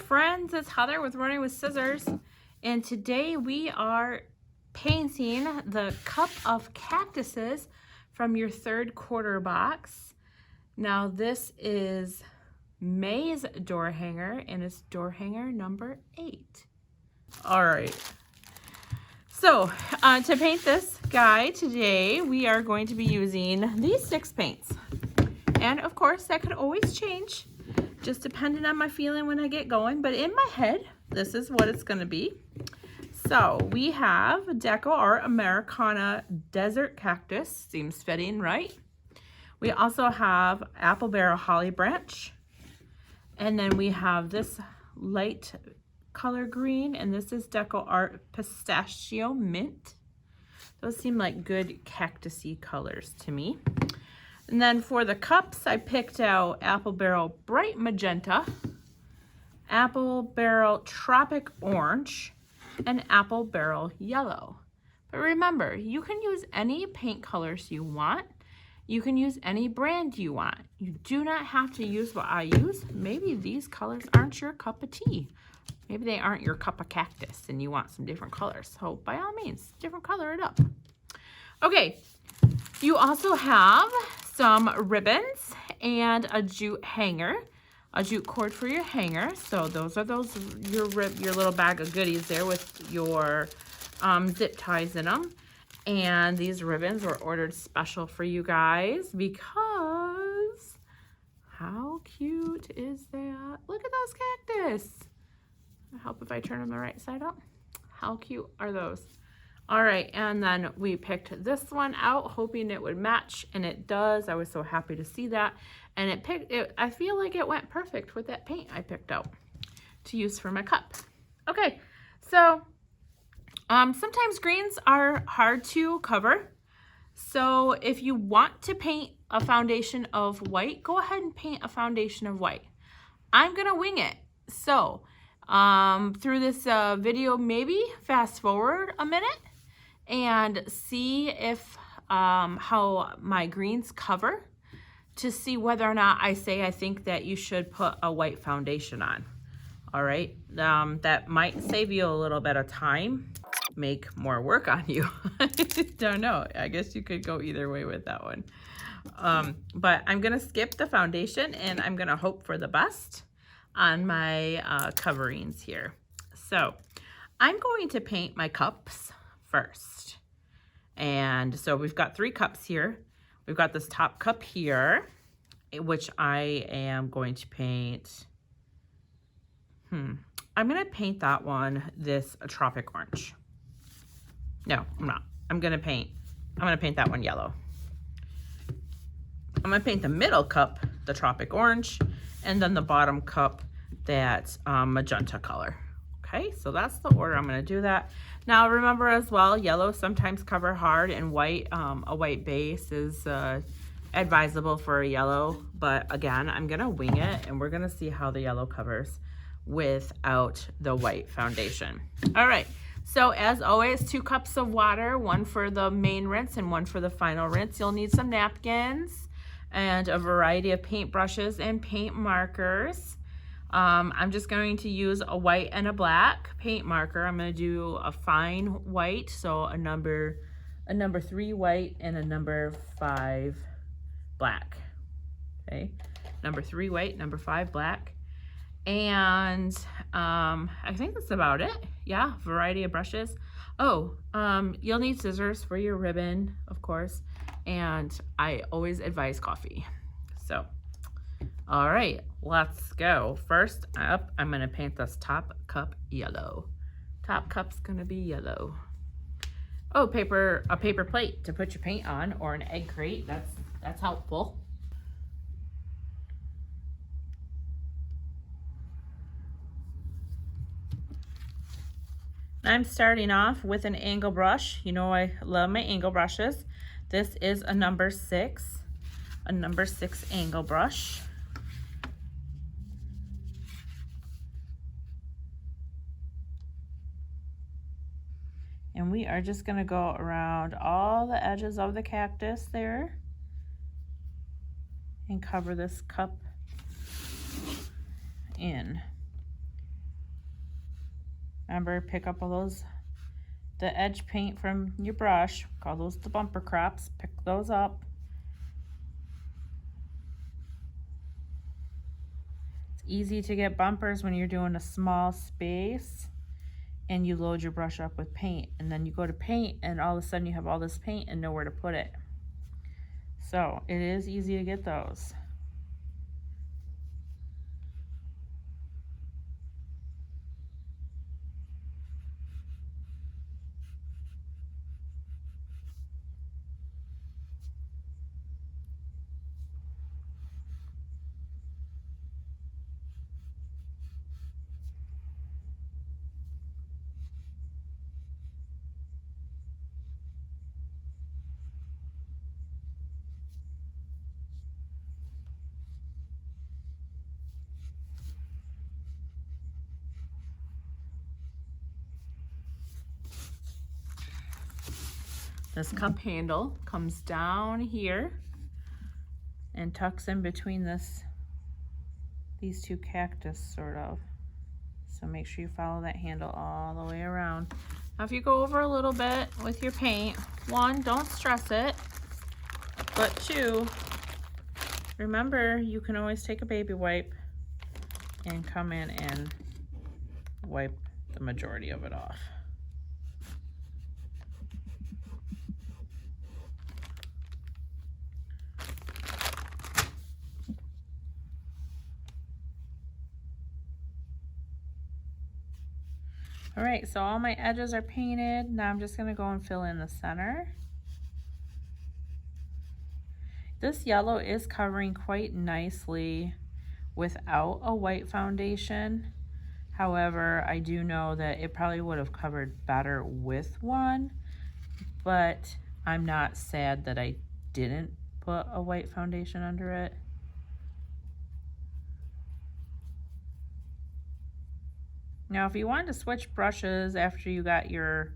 friends, it's Heather with Running with Scissors, and today we are painting the cup of cactuses from your third quarter box. Now this is May's door hanger, and it's door hanger number 8. All right, so to paint this guy today, we are going to be using these 6 paints, and of course that could always change just depending on my feeling when I get going, but in my head, this is what it's gonna be. So we have Deco Art Americana Desert Cactus, seems fitting, right? We also have Apple Barrel Holly Branch, and then we have this light color green, and this is Deco Art Pistachio Mint. Those seem like good cactusy colors to me. And then for the cups, I picked out Apple Barrel Bright Magenta, Apple Barrel Tropic Orange, and Apple Barrel Yellow. But remember, you can use any paint colors you want. You can use any brand you want. You do not have to use what I use. Maybe these colors aren't your cup of tea. Maybe they aren't your cup of cactus and you want some different colors. So by all means, different color it up. Okay, you also have some ribbons and a jute hanger, a jute cord for your hanger. So those are your little bag of goodies there with your zip ties in them. And these ribbons were ordered special for you guys because how cute is that? Look at those cactus. I hope if I turn them the right side up. How cute are those? All right, and then we picked this one out, hoping it would match, and it does. I was so happy to see that. And I feel like it went perfect with that paint I picked out to use for my cup. Okay, so sometimes greens are hard to cover. So if you want to paint a foundation of white, go ahead and paint a foundation of white. I'm gonna wing it. So through this video, maybe fast forward a minute and see if how my greens cover to see whether or not I think that you should put a white foundation on. All right, that might save you a little bit of time, make more work on you. Don't know, I guess you could go either way with that one. But I'm gonna skip the foundation and I'm gonna hope for the best on my coverings here. So I'm going to paint my cups first. And so we've got 3 cups here. We've got this top cup here, which I am going to paint. I'm gonna paint that one this tropic orange. No, I'm not. I'm gonna paint that one yellow. I'm gonna paint the middle cup the tropic orange, and then the bottom cup that magenta color. Okay, so that's the order I'm gonna do that. Now remember as well, yellow sometimes cover hard, and white, a white base is advisable for a yellow, but again, I'm gonna wing it and we're gonna see how the yellow covers without the white foundation. All right, so as always, 2 cups of water, 1 for the main rinse and 1 for the final rinse. You'll need some napkins and a variety of paint brushes and paint markers. I'm just going to use a white and a black paint marker. I'm going to do a fine white, so a number 3 white and a number 5 black. Okay, number 3 white, number 5 black. And I think that's about it. Yeah, variety of brushes. Oh, you'll need scissors for your ribbon, of course, and I always advise coffee. So all right, let's go. First up, I'm gonna paint this top cup yellow. Top cup's gonna be yellow. Oh, a paper plate to put your paint on, or an egg crate, that's helpful. I'm starting off with an angle brush. You know I love my angle brushes. This is a number 6 angle brush. And we are just gonna go around all the edges of the cactus there and cover this cup in. Remember, pick up all those, the edge paint from your brush, call those the bumper crops, pick those up. It's easy to get bumpers when you're doing a small space and you load your brush up with paint, and then you go to paint and all of a sudden you have all this paint and nowhere to put it. So it is easy to get those. This cup handle comes down here and tucks in between these two cactus sort of. So make sure you follow that handle all the way around. Now if you go over a little bit with your paint, one, don't stress it, but two, remember you can always take a baby wipe and come in and wipe the majority of it off. All right, so all my edges are painted. Now I'm just gonna go and fill in the center. This yellow is covering quite nicely without a white foundation. However, I do know that it probably would have covered better with one, but I'm not sad that I didn't put a white foundation under it. Now, if you wanted to switch brushes after you got your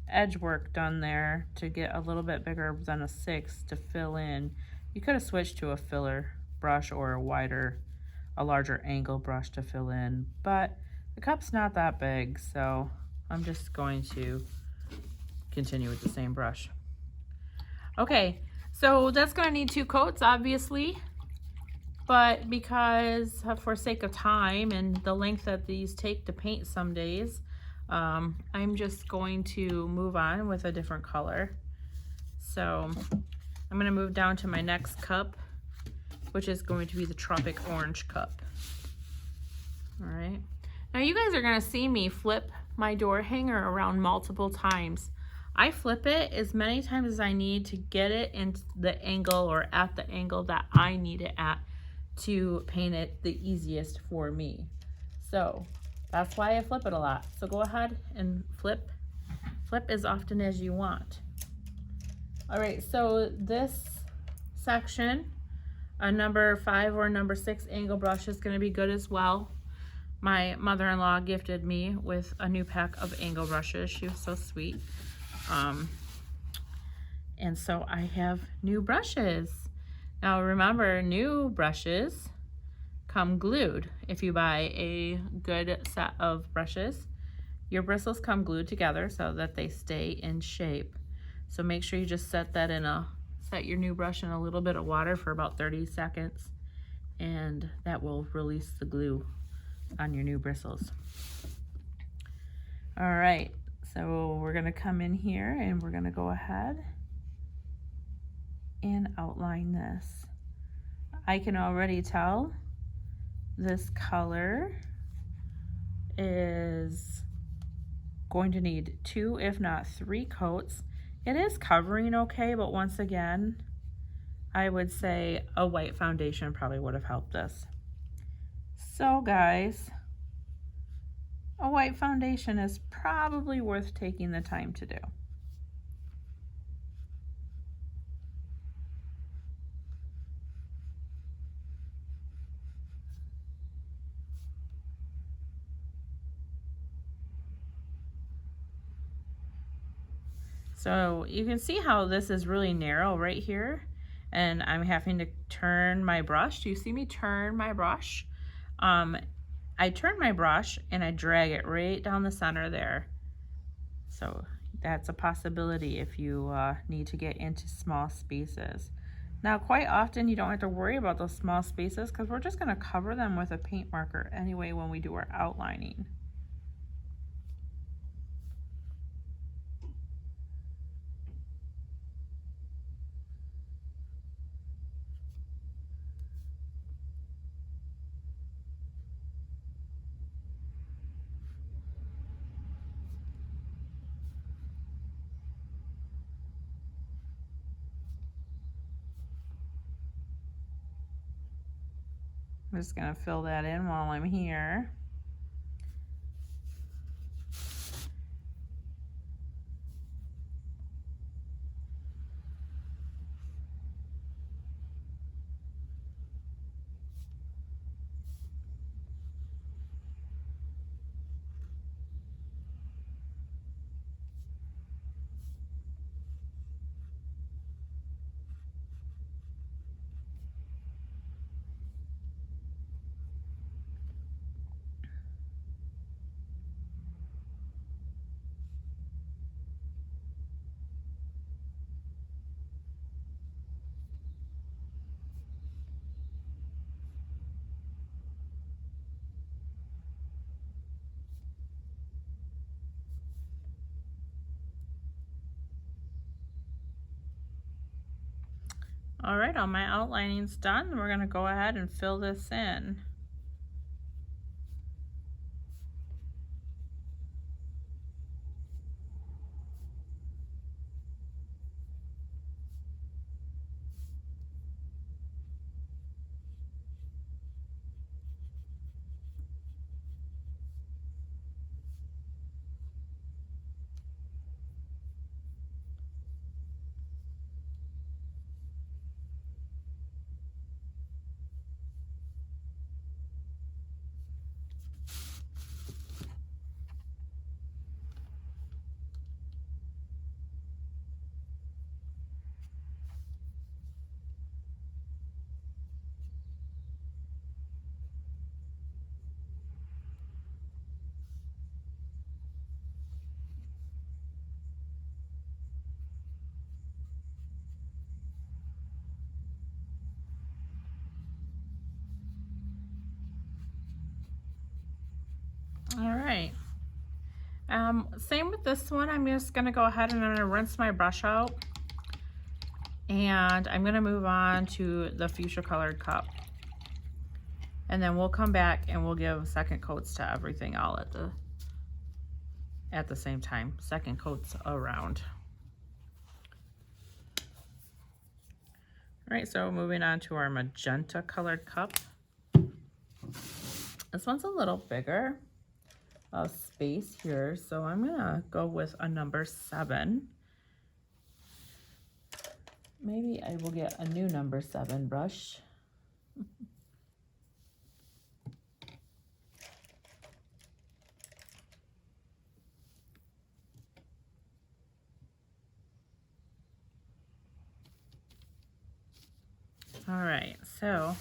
edge work done there to get a little bit bigger than a 6 to fill in, you could have switched to a filler brush or a larger angle brush to fill in, but the cup's not that big, so I'm just going to continue with the same brush. Okay, so that's gonna need 2 coats, obviously. But because for sake of time and the length that these take to paint some days, I'm just going to move on with a different color. So I'm going to move down to my next cup, which is going to be the Tropic Orange cup. All right. Now you guys are going to see me flip my door hanger around multiple times. I flip it as many times as I need to get it into the angle or at the angle that I need it at, to paint it the easiest for me. So that's why I flip it a lot. So go ahead and flip as often as you want. All right, so this section, a number 5 or number 6 angle brush is going to be good as well. My mother-in-law gifted me with a new pack of angle brushes. She was so sweet. And so I have new brushes. Now remember, new brushes come glued. If you buy a good set of brushes, your bristles come glued together so that they stay in shape. So make sure you just set your new brush in a little bit of water for about 30 seconds, and that will release the glue on your new bristles. All right, so we're gonna come in here and we're gonna go ahead and outline this. I can already tell this color is going to need 2, if not 3 coats. It is covering okay, but once again, I would say a white foundation probably would have helped this. So guys, a white foundation is probably worth taking the time to do. So you can see how this is really narrow right here, and I'm having to turn my brush. Do you see me turn my brush? I I turn my brush and I drag it right down the center there. So that's a possibility if you need to get into small spaces. Now, quite often you don't have to worry about those small spaces because we're just going to cover them with a paint marker anyway when we do our outlining. I'm just going to fill that in while I'm here. All right, all my outlining's done. We're going to go ahead and fill this in. All right. Same with this one. I'm just going to go ahead and I'm going to rinse my brush out. And I'm going to move on to the fuchsia colored cup. And then we'll come back and we'll give second coats to everything all at the same time. Second coats around. All right, so moving on to our magenta colored cup. This one's a little bigger of space here, so I'm gonna go with a number 7. Maybe I will get a new number 7 brush. All right, so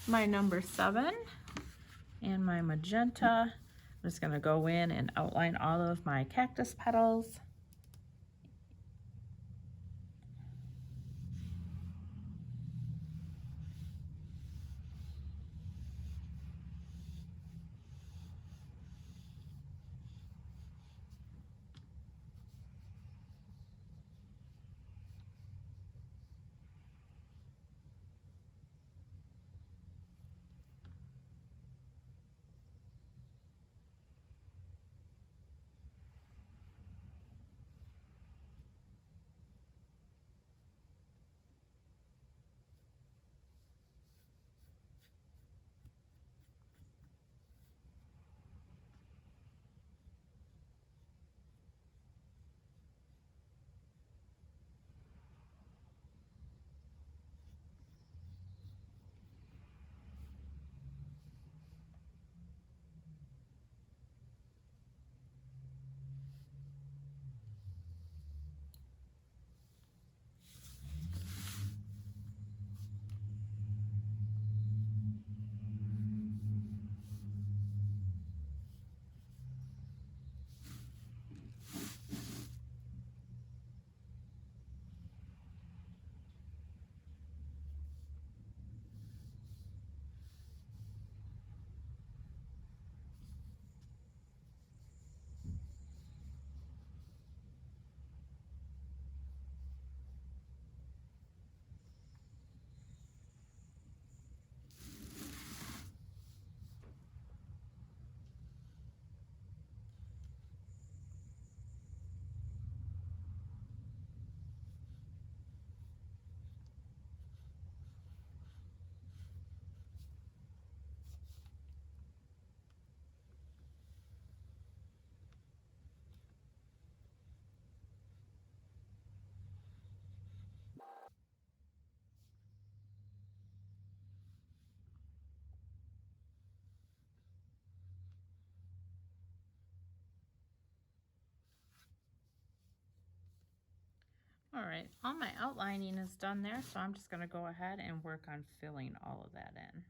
my number 7 and my magenta. I'm just gonna go in and outline all of my cactus petals. All right, all my outlining is done there, so I'm just going to go ahead and work on filling all of that in.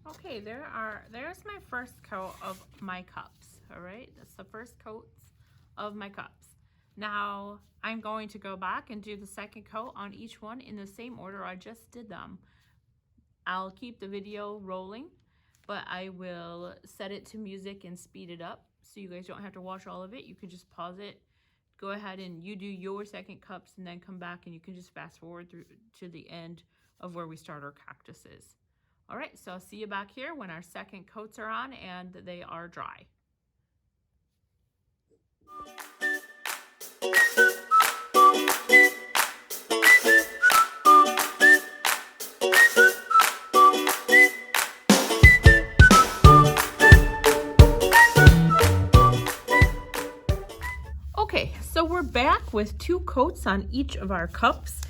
Okay, there's my first coat of my cups, all right? That's the first coats of my cups. Now, I'm going to go back and do the second coat on each one in the same order I just did them. I'll keep the video rolling, but I will set it to music and speed it up so you guys don't have to watch all of it. You can just pause it, go ahead and you do your second cups and then come back and you can just fast forward through to the end of where we start our cactuses. All right, so I'll see you back here when our second coats are on and they are dry. Okay, so we're back with 2 coats on each of our cups.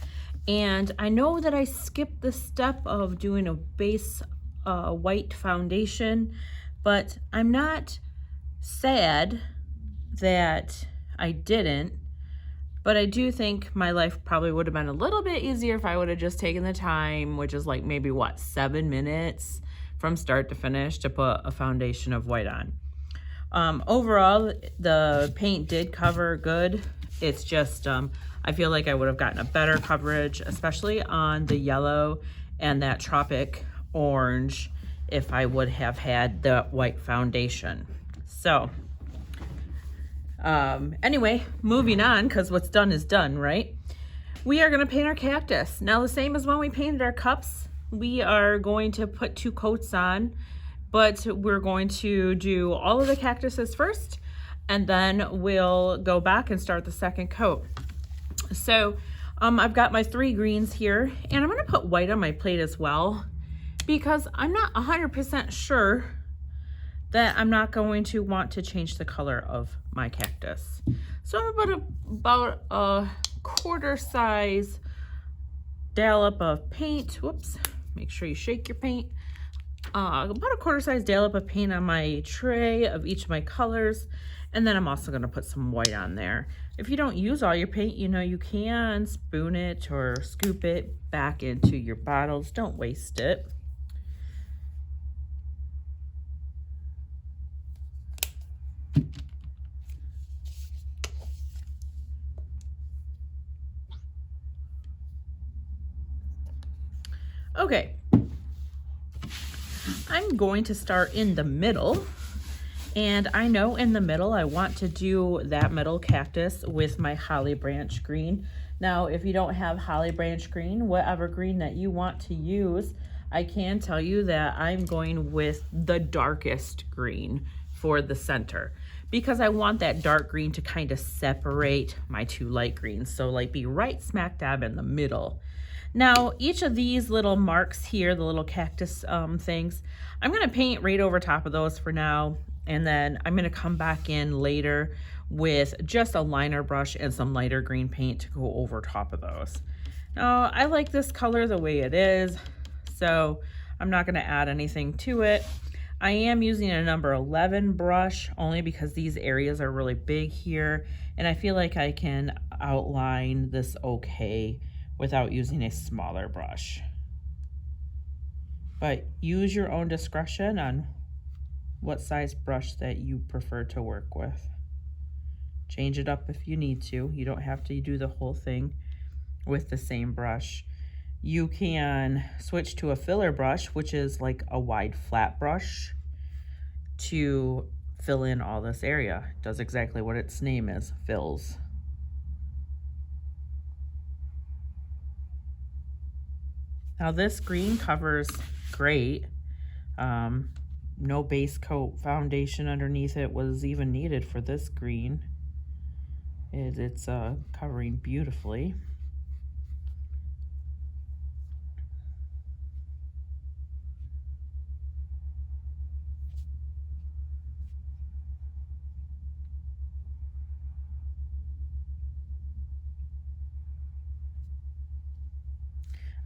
And I know that I skipped the step of doing a base white foundation, but I'm not sad that I didn't, but I do think my life probably would have been a little bit easier if I would have just taken the time, which is like maybe what, 7 minutes from start to finish to put a foundation of white on. Overall, the paint did cover good. It's just, I feel like I would have gotten a better coverage, especially on the yellow and that tropic orange if I would have had the white foundation. So, anyway, moving on, because what's done is done, right? We are going to paint our cactus. Now, the same as when we painted our cups, we are going to put 2 coats on, but we're going to do all of the cactuses first, and then we'll go back and start the second coat. So I've got my 3 greens here, and I'm going to put white on my plate as well because I'm not 100% sure that I'm not going to want to change the color of my cactus. So I'm going to put about a quarter size dollop of paint. Whoops, make sure you shake your paint. About a quarter size dollop of paint on my tray of each of my colors. And then I'm also going to put some white on there. If you don't use all your paint, you know, you can spoon it or scoop it back into your bottles. Don't waste it. Okay. I'm going to start in the middle. And I know in the middle, I want to do that middle cactus with my holly branch green Now, if you don't have holly branch green, whatever green that you want to use, I can tell you that I'm going with the darkest green for the center because I want that dark green to kind of separate my two light greens. So like be right smack dab in the middle. Now, each of these little marks here, the little cactus things, I'm going to paint right over top of those for now. And then I'm going to come back in later with just a liner brush and some lighter green paint to go over top of those. Now, I like this color the way it is, so I'm not going to add anything to it. I am using a number 11 brush only because these areas are really big here, and I feel like I can outline this okay without using a smaller brush. But use your own discretion on what size brush that you prefer to work with. Change it up if you need to. You don't have to do the whole thing with the same brush. You can switch to a filler brush, which is like a wide flat brush, to fill in all this area. It does exactly what its name is, fills. Now this green covers great. No base coat foundation underneath it was even needed for this green. It's covering beautifully.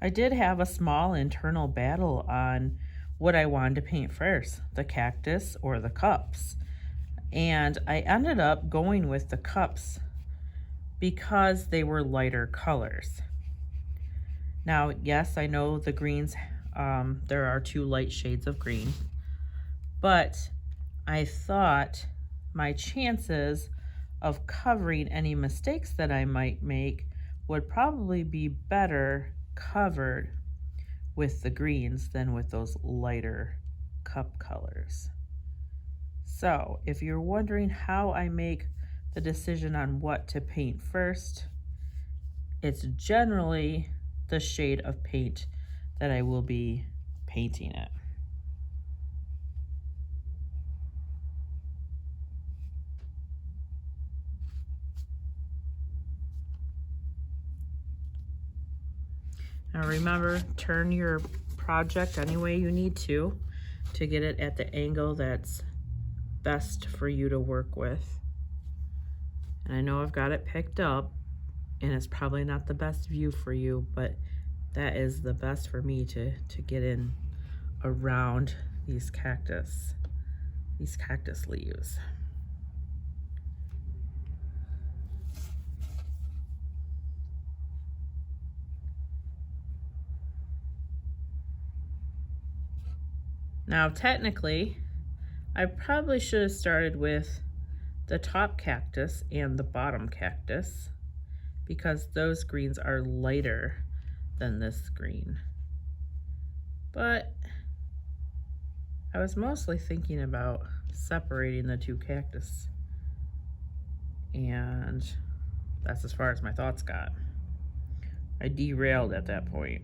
I did have a small internal battle on what I wanted to paint first, the cactus or the cups. And I ended up going with the cups because they were lighter colors. Now, yes, I know the greens, there are two light shades of green, but I thought my chances of covering any mistakes that I might make would probably be better covered with the greens than with those lighter cup colors. So if you're wondering how I make the decision on what to paint first, it's generally the shade of paint that I will be painting it. Now remember, turn your project any way you need to get it at the angle that's best for you to work with. And I know I've got it picked up and it's probably not the best view for you, but that is the best for me to get in around these cactus leaves. Now, technically, I probably should have started with the top cactus and the bottom cactus because those greens are lighter than this green. But I was mostly thinking about separating the two cactus, and that's as far as my thoughts got. I derailed at that point.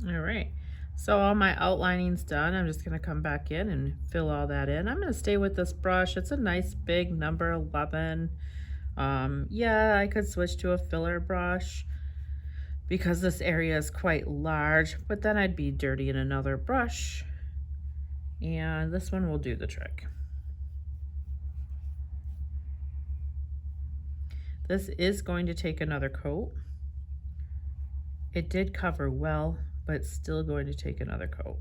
All right, so all my outlining's done. I'm just gonna come back in and fill all that in. I'm gonna stay with this brush. It's a nice big number 11. Yeah, I could switch to a filler brush because this area is quite large, but then I'd be dirtying another brush, and this one will do the trick. This is going to take another coat. It did cover well, but it's still going to take another coat.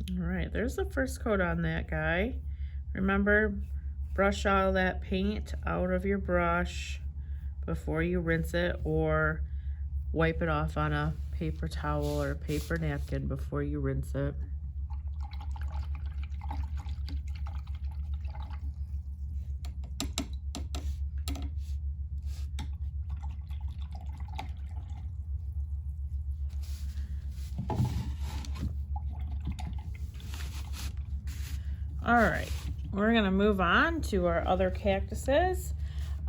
All right, there's the first coat on that guy. Remember, brush all that paint out of your brush before you rinse it, or wipe it off on a paper towel or a paper napkin before you rinse it. All right, we're gonna move on to our other cactuses.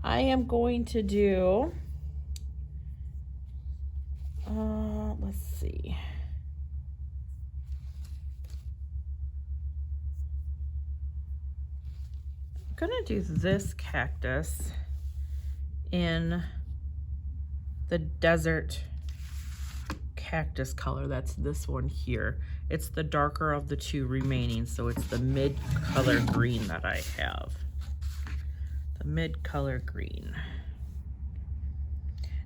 I am going to do, let's see. I'm gonna do this cactus in the desert cactus color. That's this one here. It's the darker of the two remaining, so it's the mid color green that I have. The mid color green.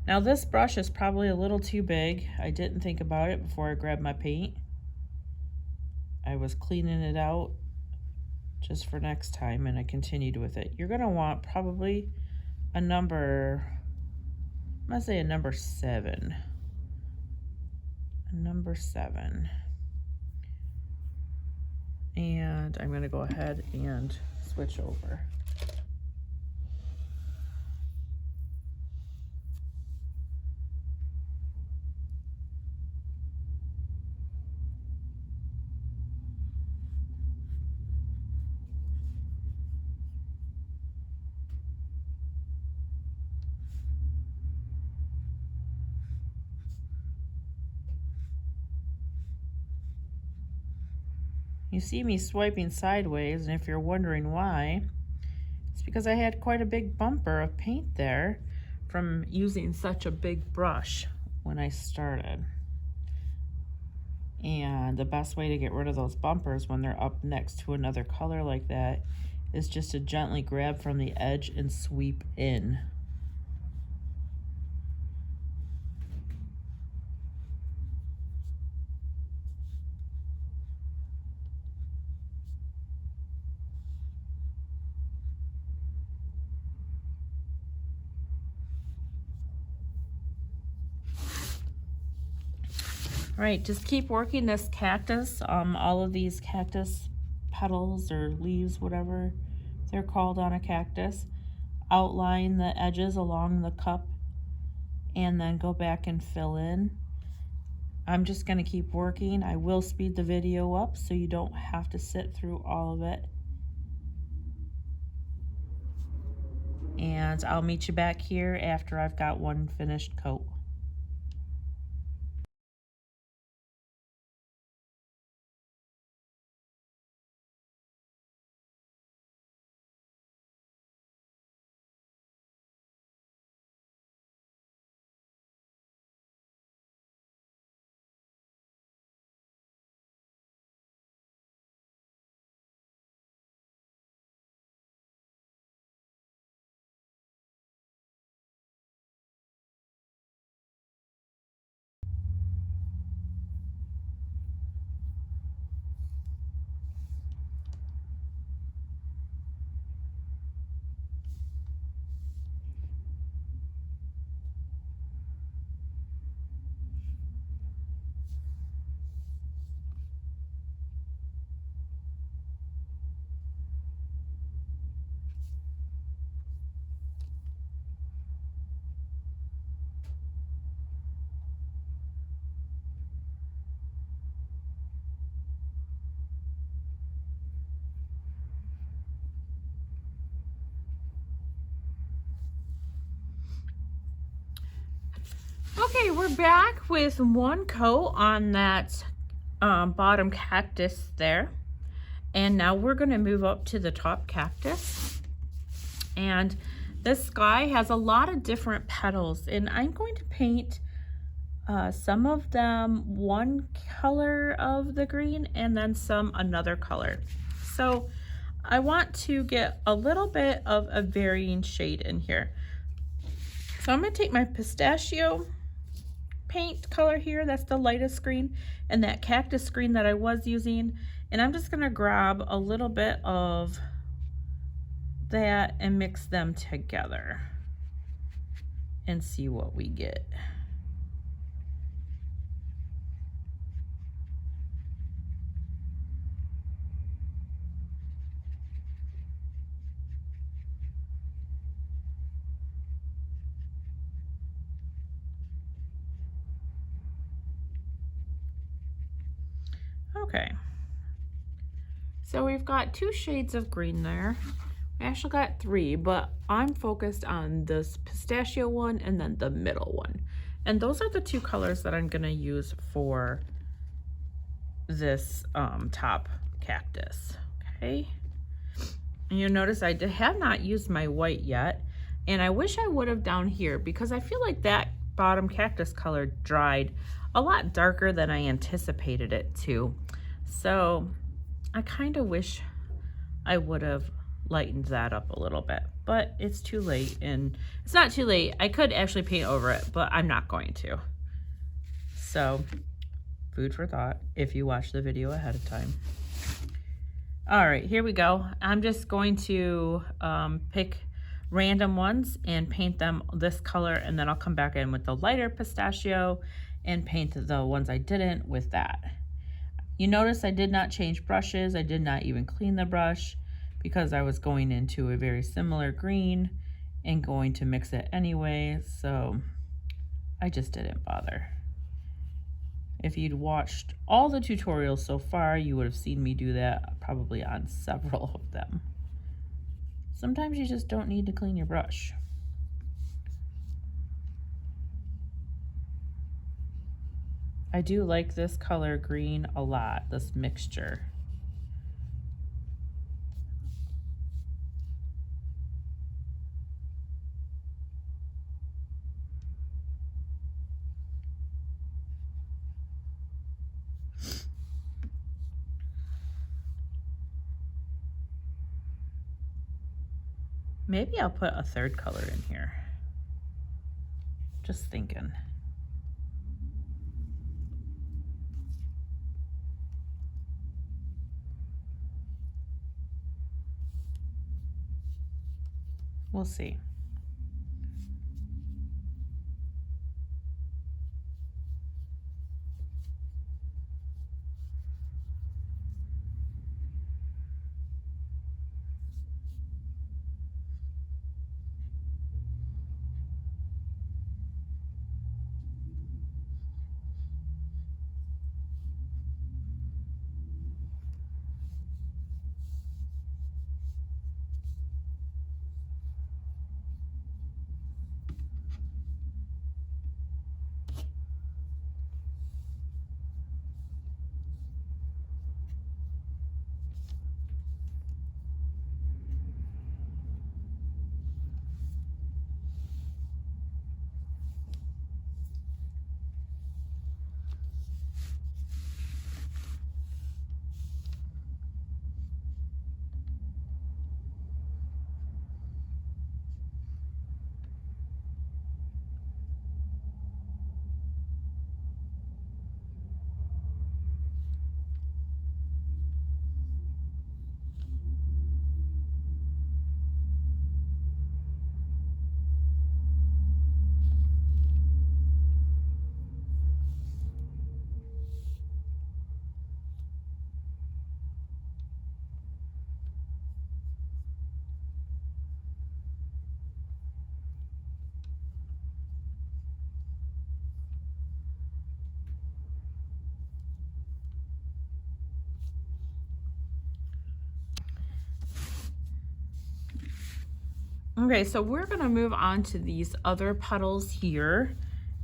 Now this brush is probably a little too big. I didn't think about it before I grabbed my paint. I was cleaning it out just for next time, and I continued with it. You're gonna want probably a number, I'm gonna say a number 7. Number 7. And I'm going to go ahead and switch over. You see me swiping sideways, and if you're wondering why, it's because I had quite a big bumper of paint there from using such a big brush when I started. And the best way to get rid of those bumpers when they're up next to another color like that is just to gently grab from the edge and sweep in. All right, just keep working this cactus. All of these cactus petals or leaves, whatever they're called on a cactus. Outline the edges along the cup and then go back and fill in. I'm just going to keep working. I will speed the video up so you don't have to sit through all of it. And I'll meet you back here after I've got one finished coat. Okay, we're back with one coat on that bottom cactus there. And now we're going to move up to the top cactus. And this guy has a lot of different petals. And I'm going to paint some of them one color of the green and then some another color. So I want to get a little bit of a varying shade in here. So I'm going to take my pistachio paint color here, that's the lightest green, and that cactus green that I was using And I'm just gonna grab a little bit of that and mix them together and see what we get. Okay, so we've got 2 shades of green there. I actually got 3, but I'm focused on this pistachio one and then the middle one. And those are the 2 colors that I'm gonna use for this top cactus, okay? And you'll notice I have not used my white yet, and I wish I would have down here because I feel like that bottom cactus color dried a lot darker than I anticipated it to. So I kind of wish I would have lightened that up a little bit, but it's too late. And it's not too late. I could actually paint over it, but I'm not going to. So food for thought if you watch the video ahead of time. All right, here we go. I'm just going to pick random ones and paint them this color, and then I'll come back in with the lighter pistachio and paint the ones I didn't with that. You notice I did not change brushes. I did not even clean the brush because I was going into a very similar green and going to mix it anyway, so I just didn't bother. If you'd watched all the tutorials so far, you would have seen me do that probably on several of them. Sometimes you just don't need to clean your brush. I do like this color green a lot, this mixture. Maybe I'll put a third color in here. Just thinking. We'll see. Okay, so we're gonna move on to these other petals here,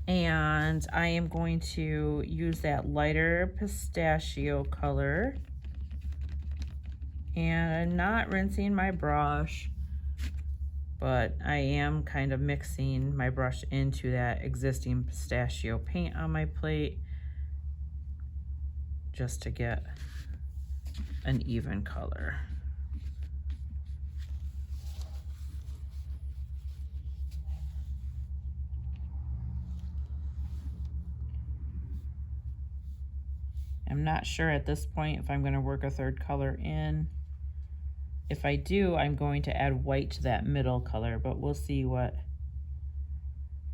and I am going to use that lighter pistachio color, and I'm not rinsing my brush, but I am kind of mixing my brush into that existing pistachio paint on my plate just to get an even color. I'm not sure at this point if I'm going to work a third color in. If I do, I'm going to add white to that middle color, but we'll see how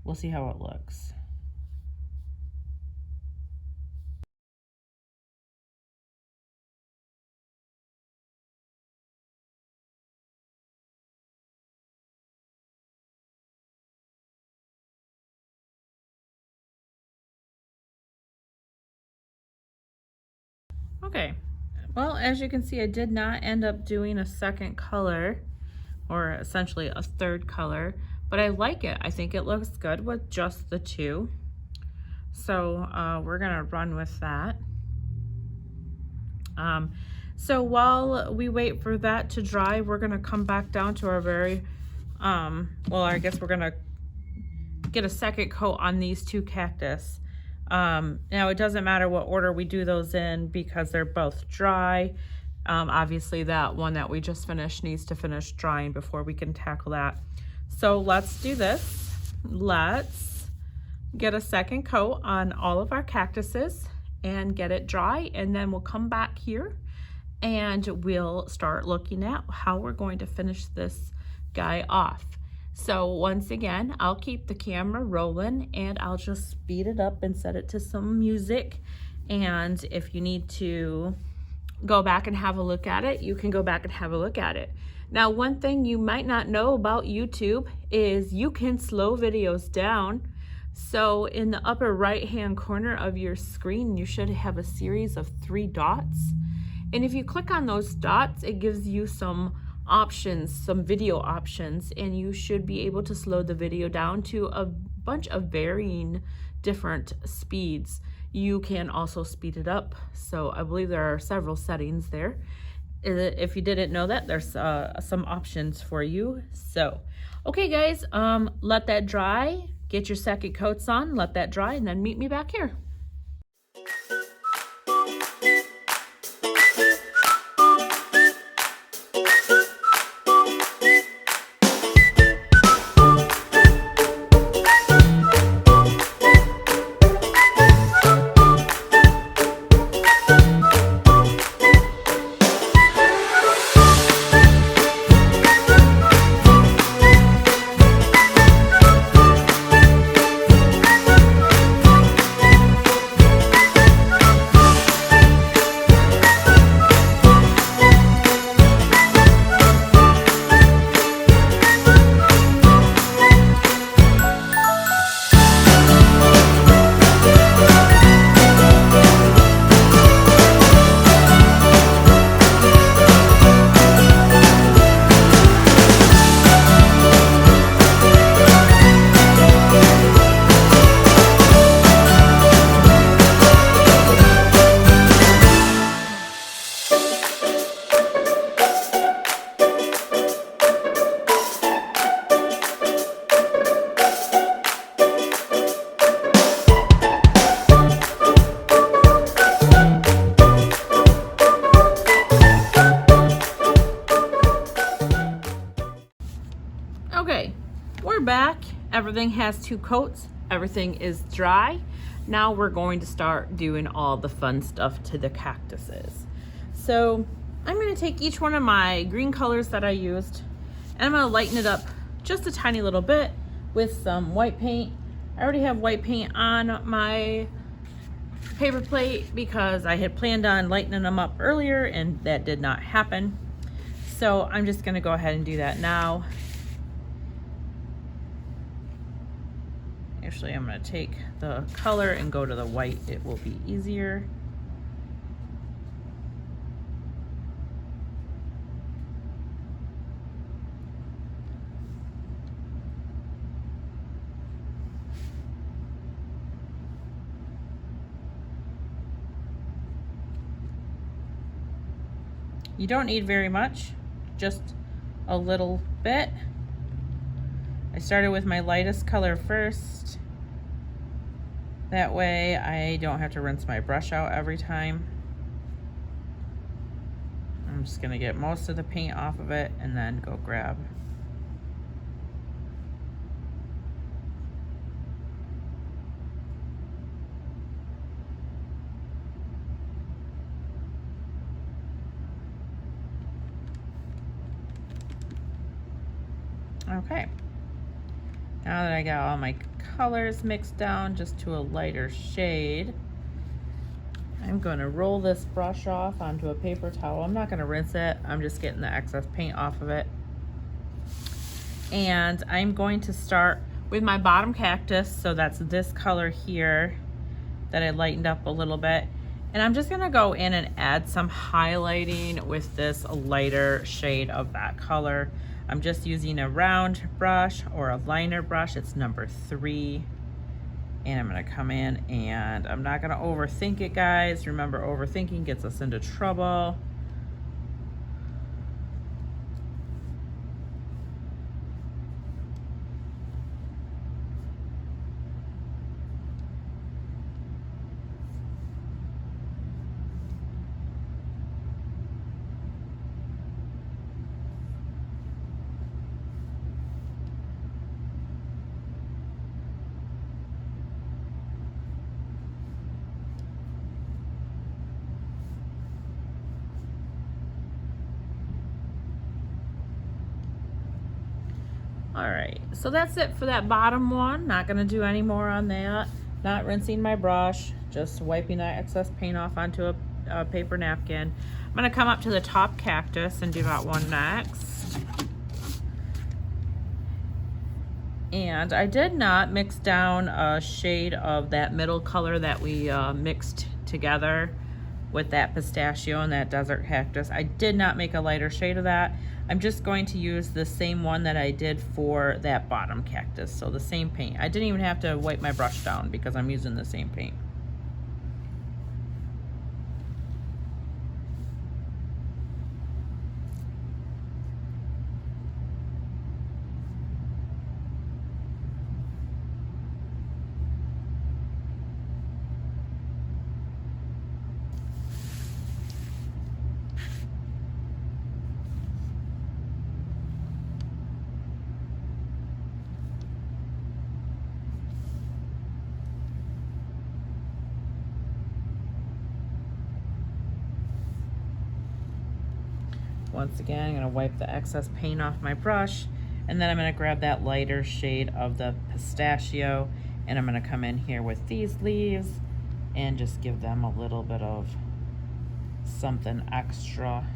it looks. Okay, well, as you can see, I did not end up doing a second color, or essentially a third color, but I like it. I think it looks good with just the two. So we're gonna run with that. So while we wait for that to dry, we're gonna come back down to our well, I guess we're gonna get a second coat on these two cactus. Now it doesn't matter what order we do those in because they're both dry. Obviously that one that we just finished needs to finish drying before we can tackle that. So let's do this. Let's get a second coat on all of our cactuses and get it dry, and then we'll come back here and we'll start looking at how we're going to finish this guy off. So once again, I'll keep the camera rolling and I'll just speed it up and set it to some music. And if you need to go back and have a look at it, you can go back and have a look at it. Now, one thing you might not know about YouTube is you can slow videos down. So in the upper right hand corner of your screen, you should have a series of 3 dots. And if you click on those dots, it gives you some options, some video options, and you should be able to slow the video down to a bunch of varying different speeds. You can also speed it up. So I believe there are several settings there. If you didn't know that, there's some options for you. So, okay guys, let that dry. Get your second coats on, let that dry, and then meet me back here. Okay, we're back. Everything has 2 coats. Everything is dry. Now we're going to start doing all the fun stuff to the cactuses. So I'm going to take each one of my green colors that I used and I'm going to lighten it up just a tiny little bit with some white paint. I already have white paint on my paper plate because I had planned on lightening them up earlier and that did not happen. So I'm just going to go ahead and do that now. Actually, I'm going to take the color and go to the white. It will be easier. You don't need very much, just a little bit. I started with my lightest color first. That way I don't have to rinse my brush out every time. I'm just gonna get most of the paint off of it and then go grab. Okay. Now that I got all my colors mixed down just to a lighter shade, I'm going to roll this brush off onto a paper towel. I'm not going to rinse it. I'm just getting the excess paint off of it. And I'm going to start with my bottom cactus. So that's this color here that I lightened up a little bit. And I'm just gonna go in and add some highlighting with this lighter shade of that color. I'm just using a round brush or a liner brush. It's number 3. And I'm gonna come in and I'm not gonna overthink it, guys. Remember, overthinking gets us into trouble. All right, so that's it for that bottom one. Not gonna do any more on that. Not rinsing my brush, just wiping that excess paint off onto a paper napkin. I'm gonna come up to the top cactus and do that one next. And I did not mix down a shade of that middle color that we mixed together with that pistachio and that desert cactus. I did not make a lighter shade of that. I'm just going to use the same one that I did for that bottom cactus. So the same paint. I didn't even have to wipe my brush down because I'm using the same paint. Once again, I'm gonna wipe the excess paint off my brush, and then I'm gonna grab that lighter shade of the pistachio, and I'm gonna come in here with these leaves and just give them a little bit of something extra.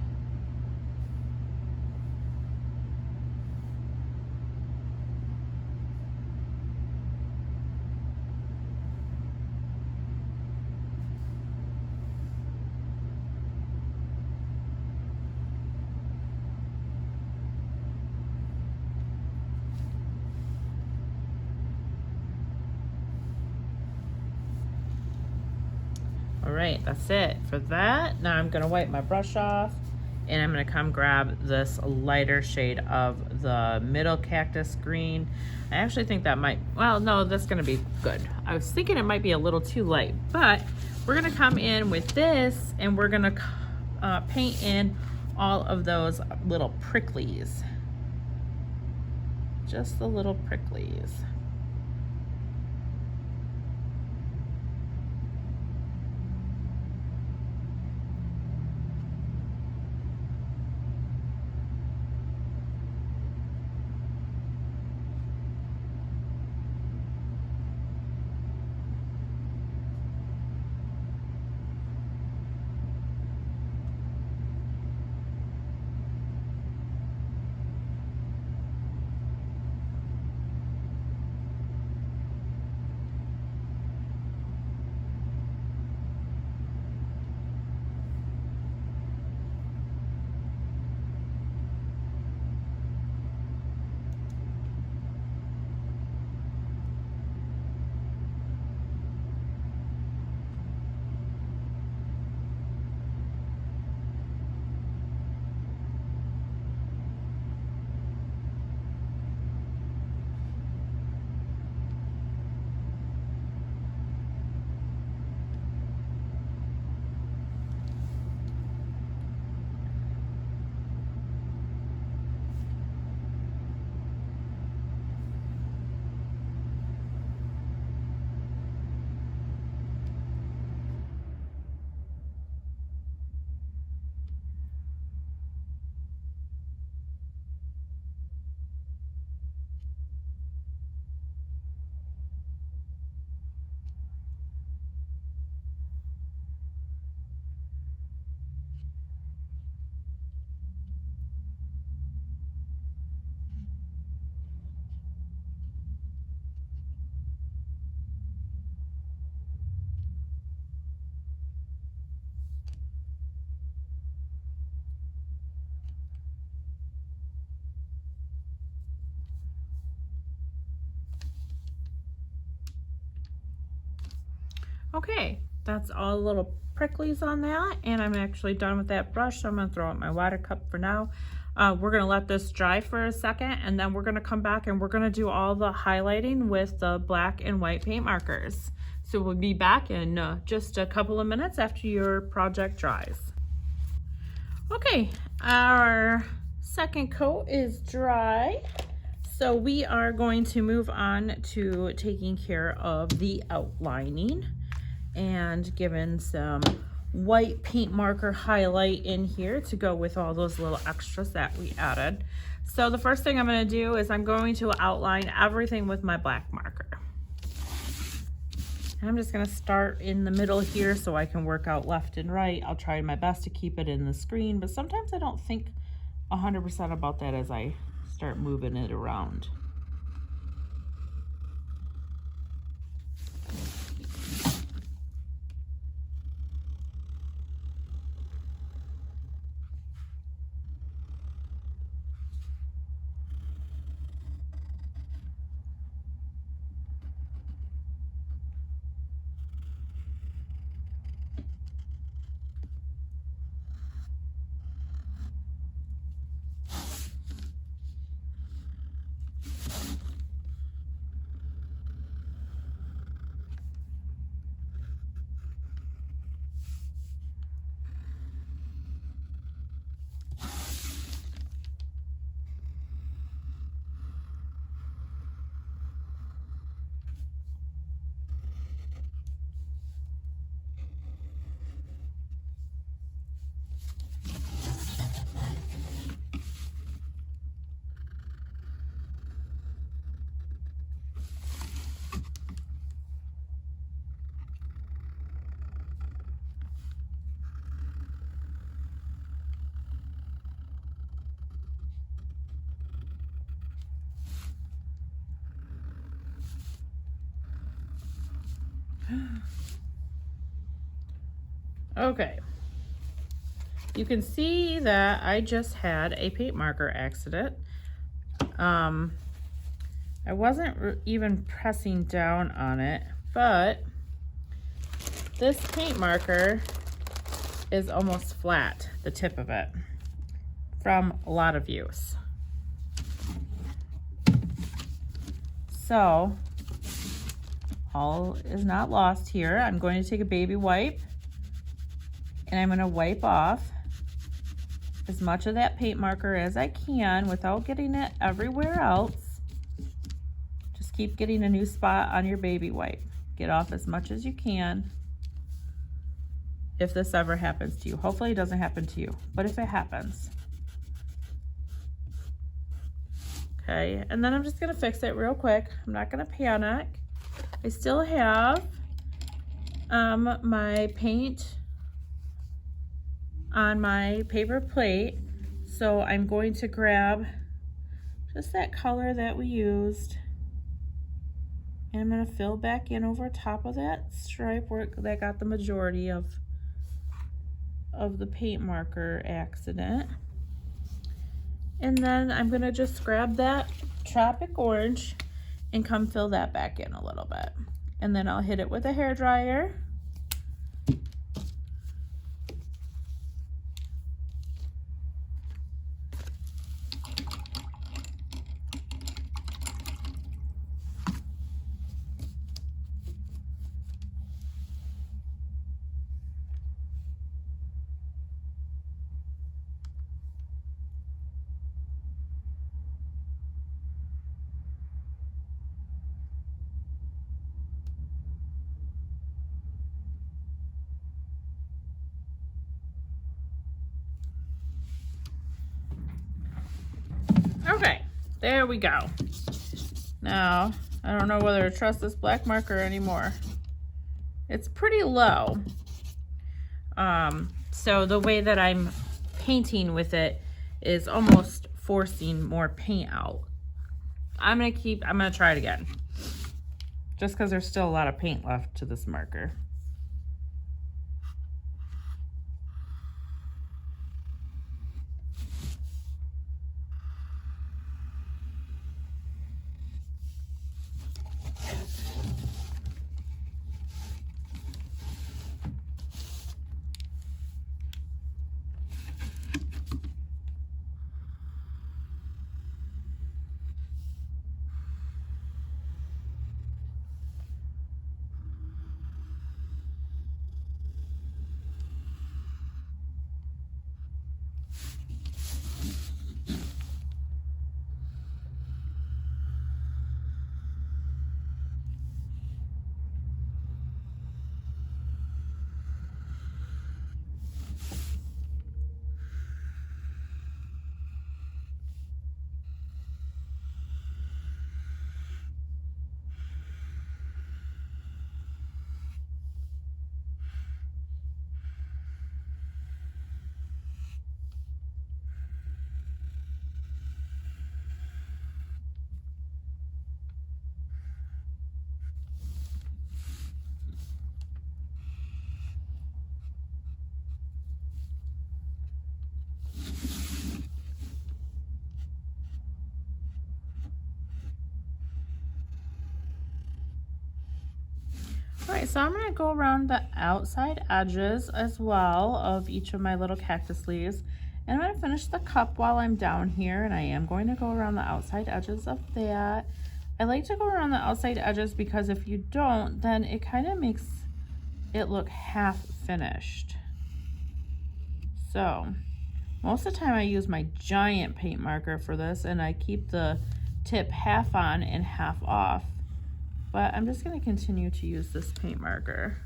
All right, that's it for that. Now I'm gonna wipe my brush off and I'm gonna come grab this lighter shade of the middle cactus green. I actually think that might, well, no, that's gonna be good. I was thinking it might be a little too light, but we're gonna come in with this and we're gonna paint in all of those little pricklies. Just the little pricklies. Okay, that's all the little pricklies on that, and I'm actually done with that brush, so I'm going to throw out my water cup for now. We're going to let this dry for a second, and then we're going to come back and we're going to do all the highlighting with the black and white paint markers. So we'll be back in just a couple of minutes after your project dries. Okay, our second coat is dry. So we are going to move on to taking care of the outlining and giving some white paint marker highlight in here to go with all those little extras that we added. So the first thing I'm going to do is I'm going to outline everything with my black marker. And I'm just going to start in the middle here so I can work out left and right. I'll try my best to keep it in the screen, but sometimes I don't think 100% about that as I start moving it around. Okay, you can see that I just had a paint marker accident. I wasn't even pressing down on it, but this paint marker is almost flat, the tip of it, from a lot of use. So all is not lost here. I'm going to take a baby wipe and I'm going to wipe off as much of that paint marker as I can without getting it everywhere else. Just keep getting a new spot on your baby wipe. Get off as much as you can if this ever happens to you. Hopefully it doesn't happen to you, but if it happens. Okay, and then I'm just gonna fix it real quick. I'm not gonna panic. I still have my paint on my paper plate, so I'm going to grab just that color that we used, and I'm going to fill back in over top of that stripe where that got the majority of the paint marker accident. And then I'm going to just grab that tropic orange and come fill that back in a little bit, and then I'll hit it with a hairdryer. Okay, there we go. Now, I don't know whether to trust this black marker anymore. It's pretty low. So the way that I'm painting with it is almost forcing more paint out. I'm gonna try it again. Just because there's still a lot of paint left to this marker. All right, so I'm gonna go around the outside edges as well of each of my little cactus leaves. And I'm gonna finish the cup while I'm down here, and I am going to go around the outside edges of that. I like to go around the outside edges because if you don't, then it kind of makes it look half finished. So most of the time I use my giant paint marker for this, and I keep the tip half on and half off. But I'm just going to continue to use this paint marker.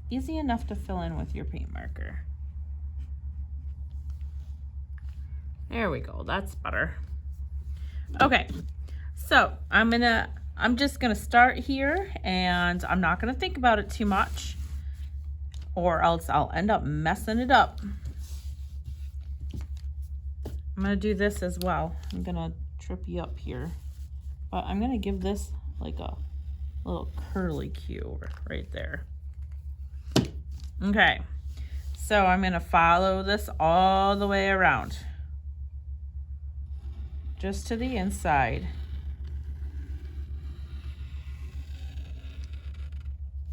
Easy enough to fill in with your paint marker. There we go, that's better. Okay, so I'm just gonna start here, and I'm not gonna think about it too much, or else I'll end up messing it up. I'm gonna do this as well. I'm gonna trip you up here but I'm gonna give this like a little curly cue right there. Okay, so I'm gonna follow this all the way around, just to the inside.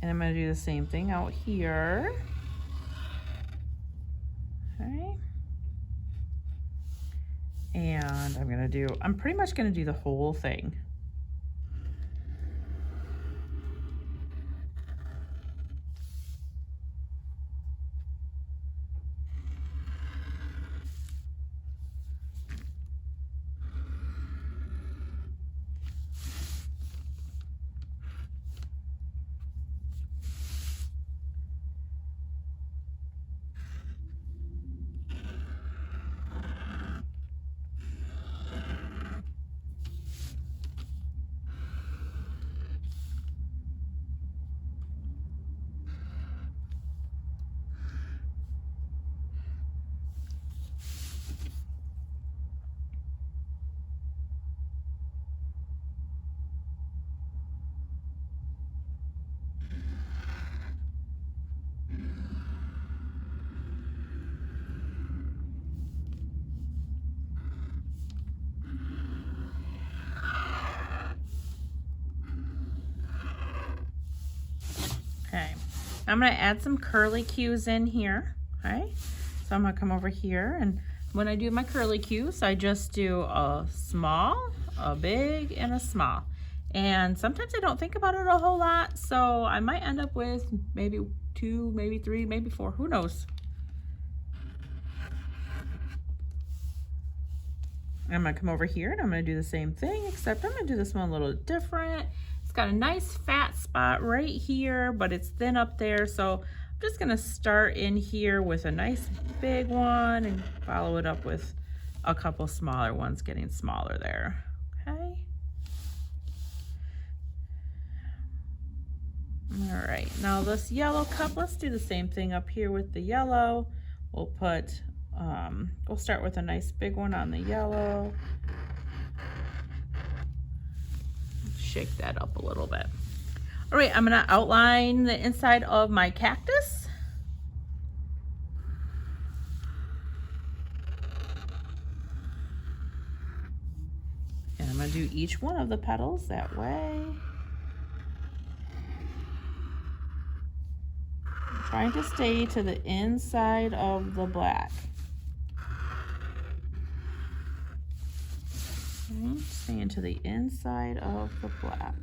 And I'm gonna do the same thing out here. Okay. And I'm pretty much gonna do the whole thing. Okay, I'm gonna add some curly cues in here. Okay, so I'm gonna come over here, and when I do my curly cues, I just do a small, a big, and a small. And sometimes I don't think about it a whole lot, so I might end up with maybe 2, maybe 3, maybe 4, who knows. I'm gonna come over here and I'm gonna do the same thing, except I'm gonna do this one a little different. It's got a nice fat spot right here, but it's thin up there. So I'm just gonna start in here with a nice big one and follow it up with a couple smaller ones, getting smaller there, okay? All right, now this yellow cup, let's do the same thing up here with the yellow. We'll start with a nice big one on the yellow. Shake that up a little bit. All right, I'm gonna outline the inside of my cactus. And I'm gonna do each one of the petals that way. I'm trying to stay to the inside of the black. Okay, staying to the inside of the black.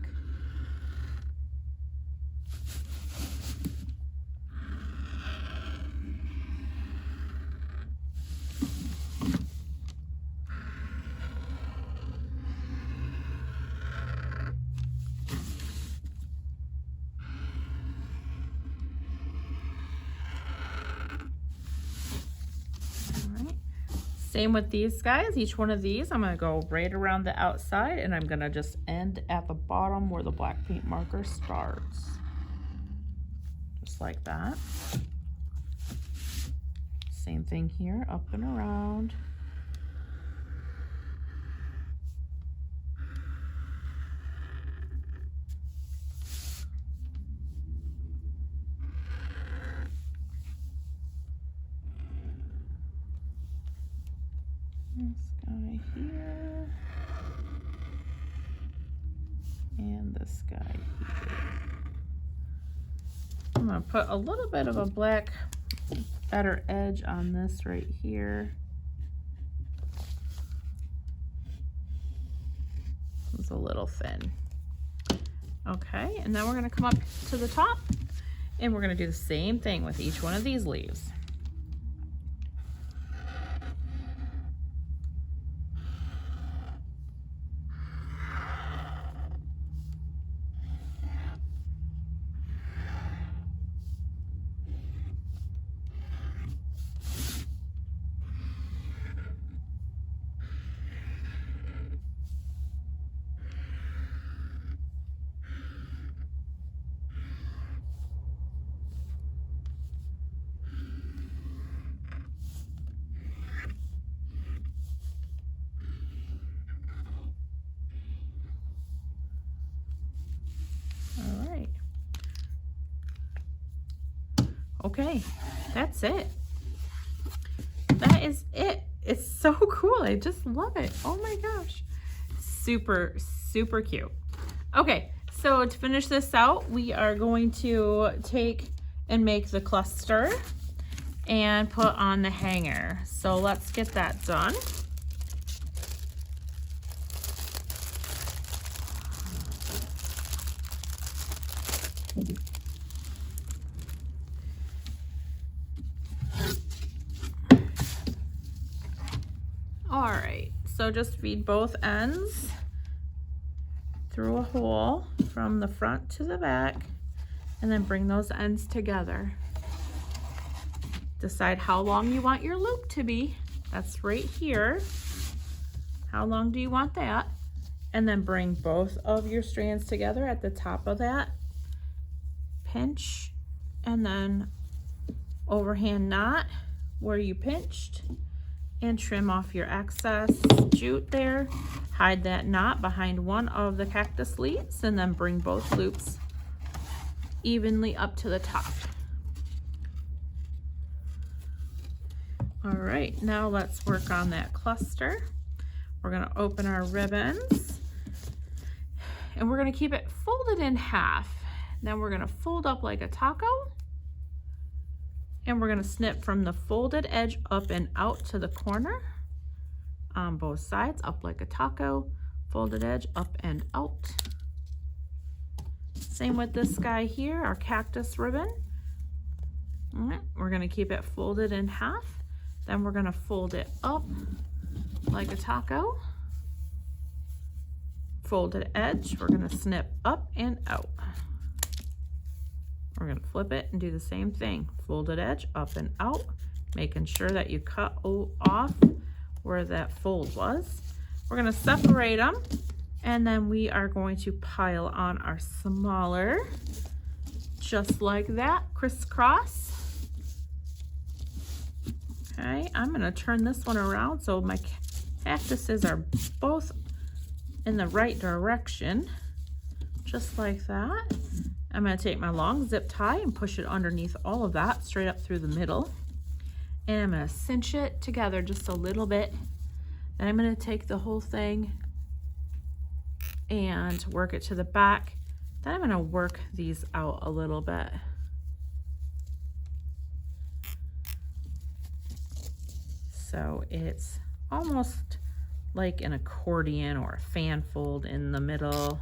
Same with these guys. Each one of these, I'm gonna go right around the outside and I'm gonna just end at the bottom where the black paint marker starts. Just like that. Same thing here, up and around. This guy here, and this guy here. I'm gonna put a little bit of a black better edge on this right here. It's a little thin. Okay, and then we're gonna come up to the top and we're gonna do the same thing with each one of these leaves. Okay, that's it. That is it. It's so cool. I just love it. Oh my gosh. Super, super cute. Okay, so to finish this out, we are going to take and make the cluster and put on the hanger. So let's get that done. All right, so just feed both ends through a hole from the front to the back, and then bring those ends together. Decide how long you want your loop to be. That's right here. How long do you want that? And then bring both of your strands together at the top of that. Pinch, and then overhand knot where you pinched, and trim off your excess jute there. Hide that knot behind one of the cactus leaves, and then bring both loops evenly up to the top. All right, now let's work on that cluster. We're gonna open our ribbons, and we're gonna keep it folded in half. Then we're gonna fold up like a taco, and we're gonna snip from the folded edge up and out to the corner on both sides, up like a taco, folded edge up and out. Same with this guy here, our cactus ribbon. All right, we're gonna keep it folded in half. Then we're gonna fold it up like a taco. Folded edge, we're gonna snip up and out. We're gonna flip it and do the same thing. Folded edge up and out, making sure that you cut off where that fold was. We're gonna separate them, and then we are going to pile on our smaller, just like that, crisscross. Okay, I'm gonna turn this one around so my cactuses are both in the right direction, just like that. I'm gonna take my long zip tie and push it underneath all of that, straight up through the middle. And I'm gonna cinch it together just a little bit. Then I'm gonna take the whole thing and work it to the back. Then I'm gonna work these out a little bit. So it's almost like an accordion or a fan fold in the middle.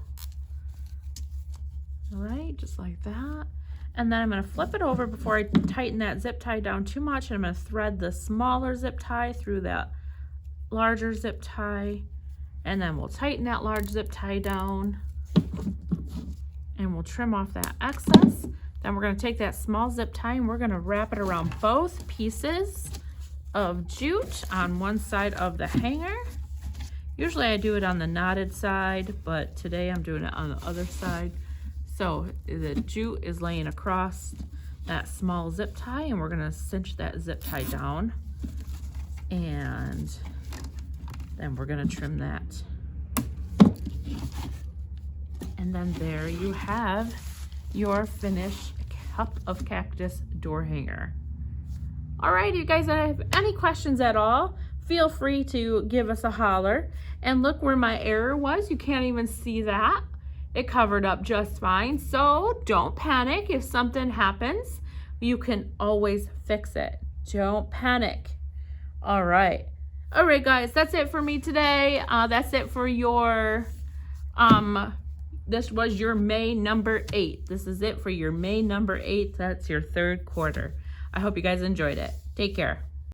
All right, just like that. And then I'm gonna flip it over before I tighten that zip tie down too much. And I'm gonna thread the smaller zip tie through that larger zip tie. And then we'll tighten that large zip tie down. And we'll trim off that excess. Then we're gonna take that small zip tie and we're gonna wrap it around both pieces of jute on one side of the hanger. Usually I do it on the knotted side, but today I'm doing it on the other side. So the jute is laying across that small zip tie, and we're gonna cinch that zip tie down, and then we're gonna trim that. And then there you have your finished cup of cactus door hanger. All right, you guys, if you have any questions at all, feel free to give us a holler. And look where my error was. You can't even see that. It covered up just fine. So don't panic. If something happens, you can always fix it. Don't panic. All right. All right, guys, that's it for me today. That's it for your, this was your May number 8. This is it for your May number 8. That's your third quarter. I hope you guys enjoyed it. Take care.